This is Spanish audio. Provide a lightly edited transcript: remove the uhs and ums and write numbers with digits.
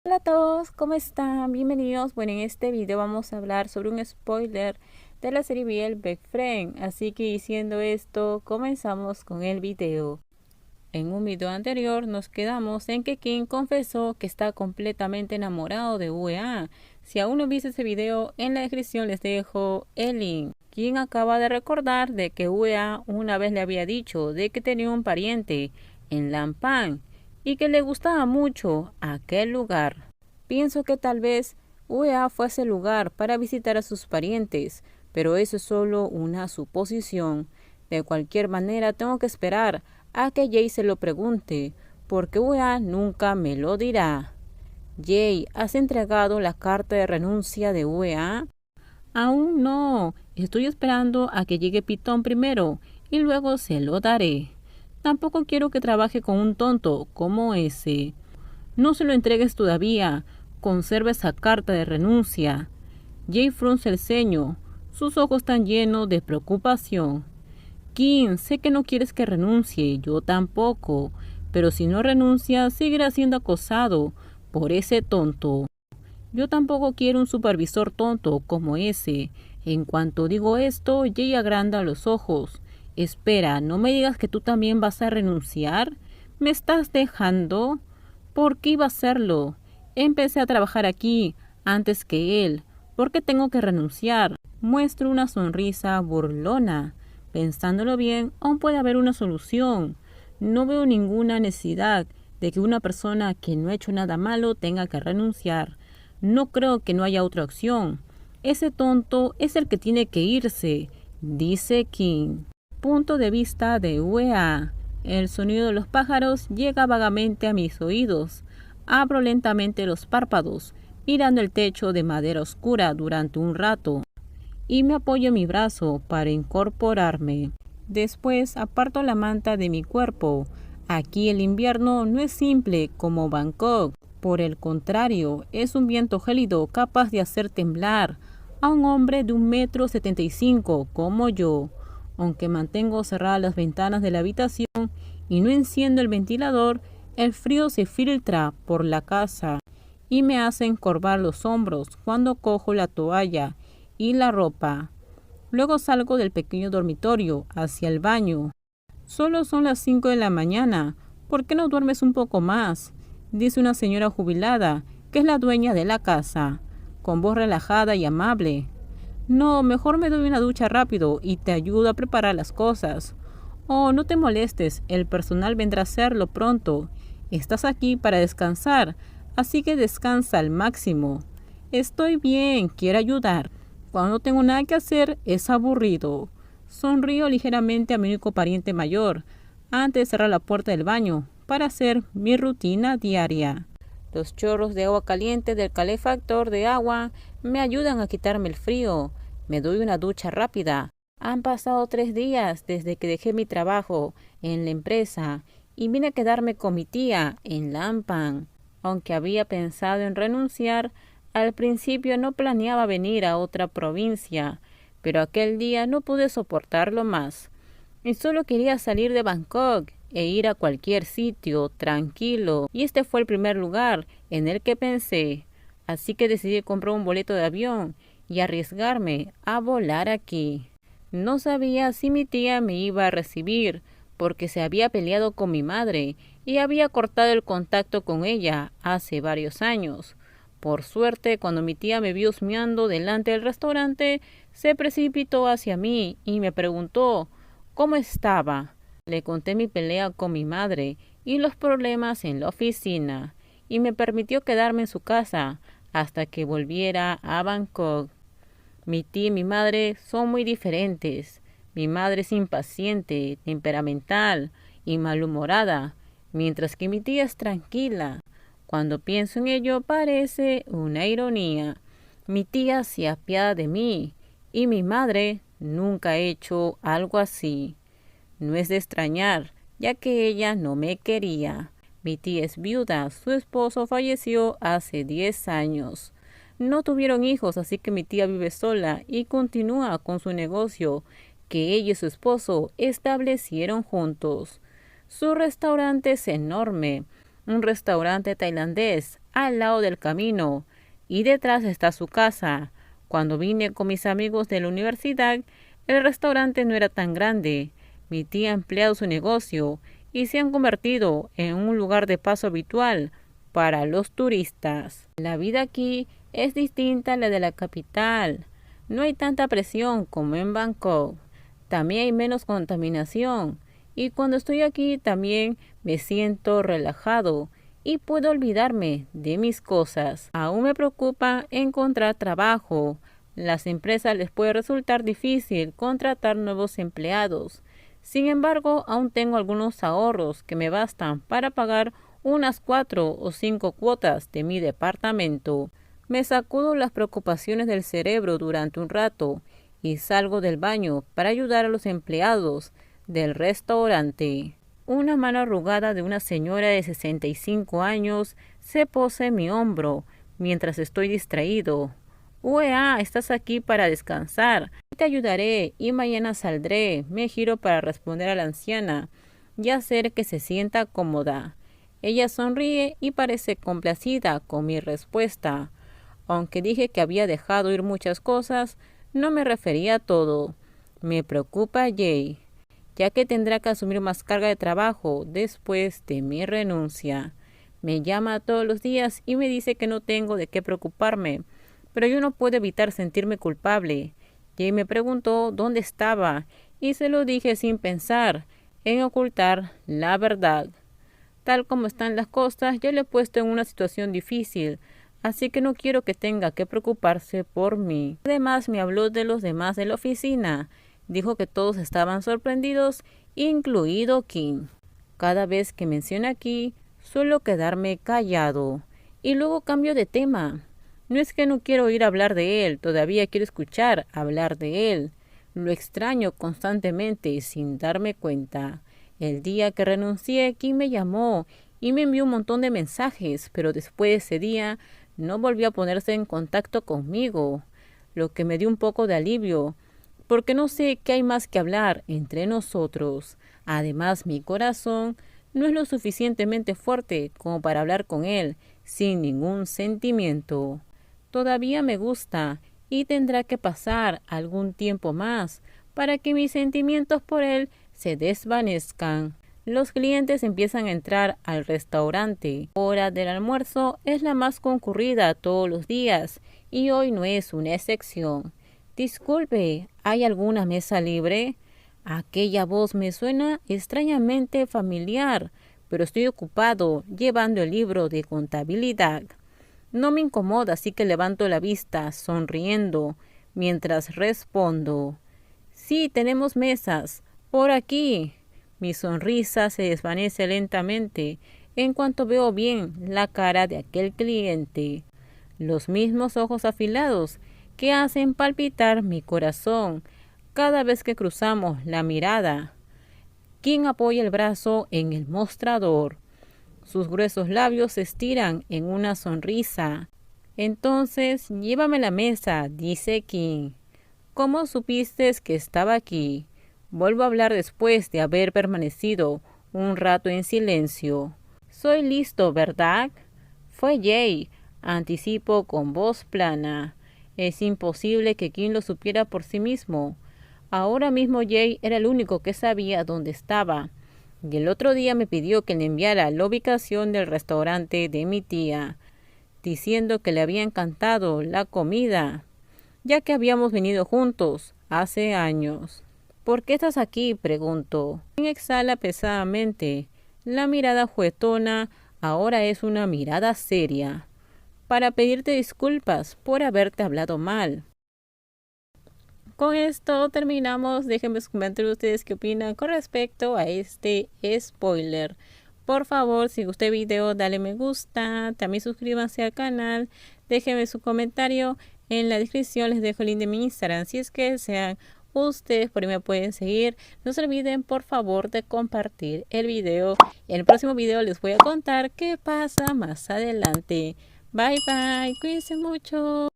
Hola a todos, ¿cómo están? Bienvenidos. Bueno, en este video vamos a hablar sobre un spoiler de la serie BL Best Friend. Así que diciendo esto, comenzamos con el video. En un video anterior nos quedamos en que Kim confesó que está completamente enamorado de UEA. Si aún no viste ese video, en la descripción les dejo el link. Kim acaba de recordar de que UEA una vez le había dicho de que tenía un pariente en Lampan y que le gustaba mucho aquel lugar. Pienso que tal vez UEA fue a ese lugar para visitar a sus parientes, pero eso es solo una suposición. De cualquier manera, tengo que esperar a que Jay se lo pregunte, porque UEA nunca me lo dirá. Jay, ¿has entregado la carta de renuncia de UEA? Aún no. Estoy esperando a que llegue Pitón primero y luego se lo daré. Tampoco quiero que trabaje con un tonto como ese. No se lo entregues todavía. Conserva esa carta de renuncia. Jay frunce el ceño. Sus ojos están llenos de preocupación. Kim, sé que no quieres que renuncie, yo tampoco, pero si no renuncia, seguirá siendo acosado por ese tonto. Yo tampoco quiero un supervisor tonto como ese. En cuanto digo esto, Jay agranda los ojos. Espera, ¿no me digas que tú también vas a renunciar? ¿Me estás dejando? ¿Por qué iba a hacerlo? Empecé a trabajar aquí antes que él. ¿Por qué tengo que renunciar? Muestro una sonrisa burlona. Pensándolo bien, aún puede haber una solución. No veo ninguna necesidad de que una persona que no ha hecho nada malo tenga que renunciar. No creo que no haya otra opción. Ese tonto es el que tiene que irse, dice Kim. Punto de vista de UEA. El sonido de los pájaros llega vagamente a mis oídos. Abro lentamente los párpados, mirando el techo de madera oscura durante un rato, y me apoyo en mi brazo para incorporarme. Después aparto la manta de mi cuerpo. Aquí el invierno no es simple como Bangkok. Por el contrario, es un viento gélido capaz de hacer temblar a un hombre de 1,75 m como yo. Aunque mantengo cerradas las ventanas de la habitación y no enciendo el ventilador, el frío se filtra por la casa y me hace encorvar los hombros cuando cojo la toalla y la ropa. Luego salgo del pequeño dormitorio hacia el baño. Solo son las 5 de la mañana. ¿Por qué no duermes un poco más?, dice una señora jubilada, que es la dueña de la casa, con voz relajada y amable. No, mejor me doy una ducha rápido y te ayudo a preparar las cosas. Oh, no te molestes, el personal vendrá a hacerlo pronto. Estás aquí para descansar, así que descansa al máximo. Estoy bien, quiero ayudar. Cuando no tengo nada que hacer, es aburrido. Sonrío ligeramente a mi único pariente mayor, antes de cerrar la puerta del baño, para hacer mi rutina diaria. Los chorros de agua caliente del calefactor de agua me ayudan a quitarme el frío. Me doy una ducha rápida. Han pasado 3 días desde que dejé mi trabajo en la empresa y vine a quedarme con mi tía en Lampan. Aunque había pensado en renunciar, al principio no planeaba venir a otra provincia, pero aquel día no pude soportarlo más. Y solo quería salir de Bangkok e ir a cualquier sitio tranquilo. Y este fue el primer lugar en el que pensé. Así que decidí comprar un boleto de avión y arriesgarme a volar aquí. No sabía si mi tía me iba a recibir, porque se había peleado con mi madre y había cortado el contacto con ella hace varios años. Por suerte, cuando mi tía me vio husmeando delante del restaurante, se precipitó hacia mí y me preguntó cómo estaba. Le conté mi pelea con mi madre y los problemas en la oficina, y me permitió quedarme en su casa hasta que volviera a Bangkok. Mi tía y mi madre son muy diferentes. Mi madre es impaciente, temperamental y malhumorada, mientras que mi tía es tranquila. Cuando pienso en ello parece una ironía. Mi tía se apiada de mí y mi madre nunca ha hecho algo así. No es de extrañar, ya que ella no me quería. Mi tía es viuda, su esposo falleció hace 10 años. No tuvieron hijos, así que mi tía vive sola y continúa con su negocio que ella y su esposo establecieron juntos. Su restaurante es enorme. un restaurante tailandés al lado del camino y detrás está su casa. Cuando vine con mis amigos de la universidad, el restaurante no era tan grande. Mi tía ha ampliado su negocio y se han convertido en un lugar de paso habitual para los turistas. La vida aquí es distinta a la de la capital. No hay tanta presión como en Bangkok. También hay menos contaminación. Y cuando estoy aquí también me siento relajado y puedo olvidarme de mis cosas. Aún me preocupa encontrar trabajo. Las empresas les puede resultar difícil contratar nuevos empleados. Sin embargo, aún tengo algunos ahorros que me bastan para pagar unas 4 o 5 cuotas de mi departamento. Me sacudo las preocupaciones del cerebro durante un rato y salgo del baño para ayudar a los empleados del restaurante. Una mano arrugada de una señora de 65 años se posa en mi hombro mientras estoy distraído. «Uea, estás aquí para descansar. Te ayudaré y mañana saldré». Me giro para responder a la anciana y hacer que se sienta cómoda. Ella sonríe y parece complacida con mi respuesta. Aunque dije que había dejado ir muchas cosas, no me refería a todo. Me preocupa Jay, ya que tendrá que asumir más carga de trabajo después de mi renuncia. Me llama todos los días y me dice que no tengo de qué preocuparme, pero yo no puedo evitar sentirme culpable. Jay me preguntó dónde estaba y se lo dije sin pensar en ocultar la verdad. Tal como están las cosas, yo le he puesto en una situación difícil, así que no quiero que tenga que preocuparse por mí. Además, me habló de los demás de la oficina. Dijo que todos estaban sorprendidos, incluido Kim. Cada vez que menciona aquí, suelo quedarme callado. Y luego cambio de tema. No es que no quiero oír hablar de él, todavía quiero escuchar hablar de él. Lo extraño constantemente sin darme cuenta. El día que renuncié, Kim me llamó y me envió un montón de mensajes, pero después de ese día no volvió a ponerse en contacto conmigo, lo que me dio un poco de alivio, porque no sé qué hay más que hablar entre nosotros. Además, mi corazón no es lo suficientemente fuerte como para hablar con él sin ningún sentimiento. Todavía me gusta y tendrá que pasar algún tiempo más para que mis sentimientos por él se desvanezcan. Los clientes empiezan a entrar al restaurante. La hora del almuerzo es la más concurrida todos los días y hoy no es una excepción. «Disculpe, ¿hay alguna mesa libre?» Aquella voz me suena extrañamente familiar, pero estoy ocupado llevando el libro de contabilidad. No me incomoda, así que levanto la vista, sonriendo, mientras respondo. «Sí, tenemos mesas. Por aquí». Mi sonrisa se desvanece lentamente en cuanto veo bien la cara de aquel cliente. Los mismos ojos afilados que hacen palpitar mi corazón cada vez que cruzamos la mirada. Kim apoya el brazo en el mostrador. Sus gruesos labios se estiran en una sonrisa. «Entonces, llévame a la mesa», dice Kim. «¿Cómo supiste que estaba aquí?» Vuelvo a hablar después de haber permanecido un rato en silencio. «Soy listo, ¿verdad?» «Fue Jay», anticipo con voz plana. Es imposible que Kim lo supiera por sí mismo. Ahora mismo Jay era el único que sabía dónde estaba. Y el otro día me pidió que le enviara la ubicación del restaurante de mi tía, diciendo que le había encantado la comida, ya que habíamos venido juntos hace años. «¿Por qué estás aquí?», preguntó. Kim exhala pesadamente. La mirada juguetona ahora es una mirada seria. «Para pedirte disculpas por haberte hablado mal». Con esto terminamos. Déjenme comentar ustedes qué opinan con respecto a este spoiler. Por favor, si gustó el video, dale me gusta. También suscríbanse al canal. Déjenme su comentario. En la descripción les dejo el link de mi Instagram. Si es que desean, ustedes por ahí me pueden seguir. No se olviden, por favor, de compartir el video. En el próximo video les voy a contar qué pasa más adelante. Bye bye. Cuídense mucho.